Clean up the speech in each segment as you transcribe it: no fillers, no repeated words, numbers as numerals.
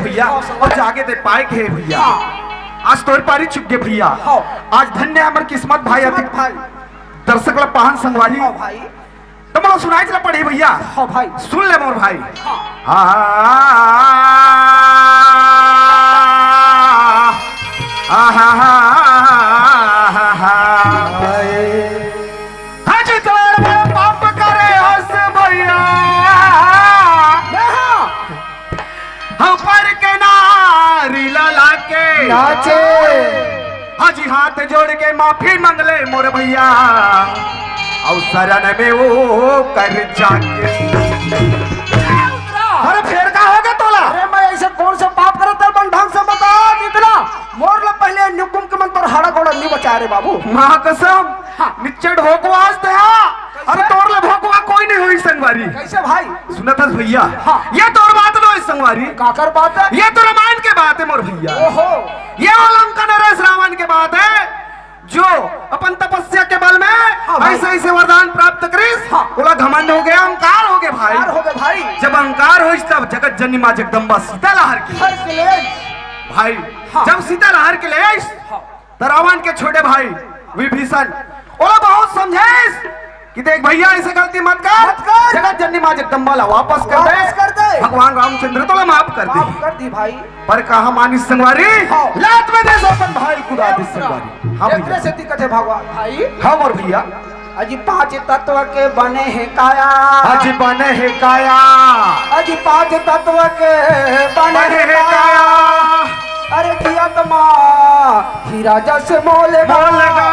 भैया और जागे दे पाए के भैया। आज तोर पारी चुक गए भैया। आज धन्य हमार किस्मत भाई अधिक भाई दर्शक ला पाहन संगवारी भाई तो मला सुनाई चला पड़े भैया। हाँ भाई सुन ले मोर भाई। पाप करे हस भैया हम पर के नारी लला के नाचे हाजी हाथ जोड़ के माफी मंगले मोर भैया और शरण में वो कर जाके। अरे फिर का हो गया तोला? अरे मैं ऐसे कौन सा पाप करता है ढंग से बता इतना मोर ला पहले निकुम के मन तोर हाड़ा घोड़ा नहीं बचा रे बाबू। मां कसम निच्चड़ भोकवास थे। अरे तोर ले भोकवा कोई नहीं हुई संगवारी। कैसे भाई? सुना था भैया हाँ। ये तोर बात लो इस संगवारी काकर बात है? ये तो रामायण के बात है मोर भैया। ओहो ये लंका नरेश रावण के बात है जो अपन तपस्या के बल में ऐसे ऐसे वरदान प्राप्त करिस। बोला घमंड हो गया अहंकार हो गया भाई। हो गए भाई जब अहंकार हो तब जगत जननी मां जगदम्बा सीता लहर के भाई जब सीता लहर के ले तो रावण के छोटे भाई विभीषण बोला बहुत समझे कि देख भैया ऐसे गलती मत कर। जगत जननी मां जगदम्बा ला वापस कर दे। भगवान रामचंद्र तो माफ कर दी भाई। पर कहा मानिस संगवारी लात में दे अपन भाई खुदा दी संगवारी। हाँ एकरे से दिक्कत है भगवान भाई। हाँ मोर भैया अजी 5 तत्व के बने हैं काया। अजी बने है काया। अजी 5 तत्व के बने हैं काया। अरे किया तमा हीरा जैसे मोले लगा।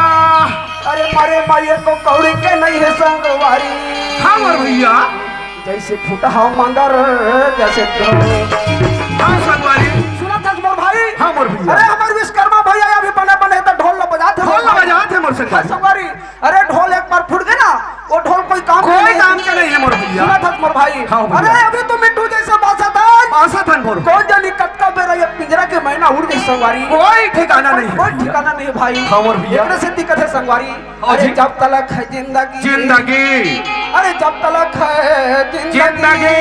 अरे मारे माये को कौड़ी के नहीं है संगवारी। हाँ मोर भैया जैसे फूटा मंदर जैसे हाँ संगवारी सुना था मोर भाई। हाँ मोर भैया अरे हमारे विश्वकर्मा भैया अभी बने बने तो ढोल बजाते मोर संगवारी। अरे ढोल एक बार फूट गए ना वो ढोल कोई काम का नहीं है मोर भैया। सुना था मोर भाई। हाँ अरे अभी तो मिट्टू जैसे बासा था मोर कौन जानी कत्ता बेरा ये पिंजरा के महीना उड़ गई संगवारी। कोई ठिकाना नहीं कोई ठिकाना नहीं भाई। हाँ मोर भैया एकरे से दिक्कत है संगवारी। अरे जब तलक है जिंदगी अरे जब तलक है जिंदगी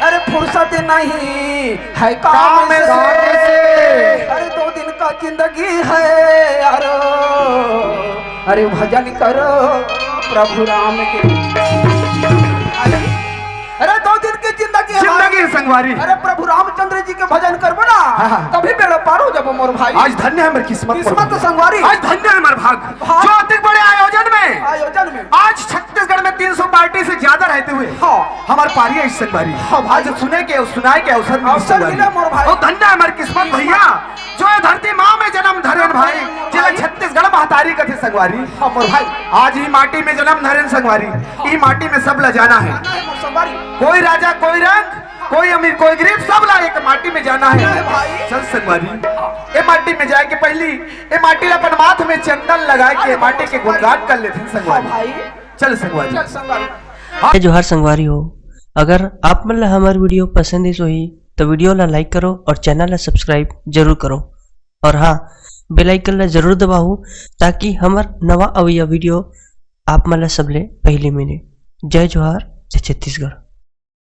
अरे फुर्सत नहीं है काम से। अरे 2 दिन का जिंदगी है यारो। अरे भजन करो प्रभु राम के। अरे 2 दिन की जिंदगी संगवारी। अरे प्रभु रामचंद्र जी के भजन करबो ना कभी बेड़ा पार हो जब मोर भाई। आज धन्य है मेरी किस्मत तो संगवारी। आज धन्य है मेरा भाग जो अति बड़े आयोजन में आज छत्तीसगढ़ में 300 पार्टी से ज्यादा रहते हुए हमारे पारी है इस संगवारी। आज सुनाए के अवसर मिला मोर भाई। धन्य है मेरी किस्मत भैया जो है धरती माँ में जन्म धरेन भाई जिला छत्तीसगढ़ महतारी कथे संगवारी। मोर भाई आज ही माटी में जन्म धरेन संगवारी। ई माटी में सब ला जाना है। कोई राजा कोई रंग कोई अमीर कोई गरीब सब ला एक माटी में जाना है। चल संगवारी ए माटी में जाए के पहली ए माटी ला अपन माथ में चंदन लगा के माटी के गुणगान कर लेते संगवारी। चल संगवारी। जोहार संगवारी हो अगर आप मन ला हमार वीडियो पसंद ही तो वीडियो ला लाइक करो और चैनल ला सब्सक्राइब जरूर करो और हाँ बेल आइकन ला जरूर दबाओ ताकि हमार नवा अवैया वीडियो आप मन ला सबले पहले मिले। जय जोहार जय छत्तीसगढ़।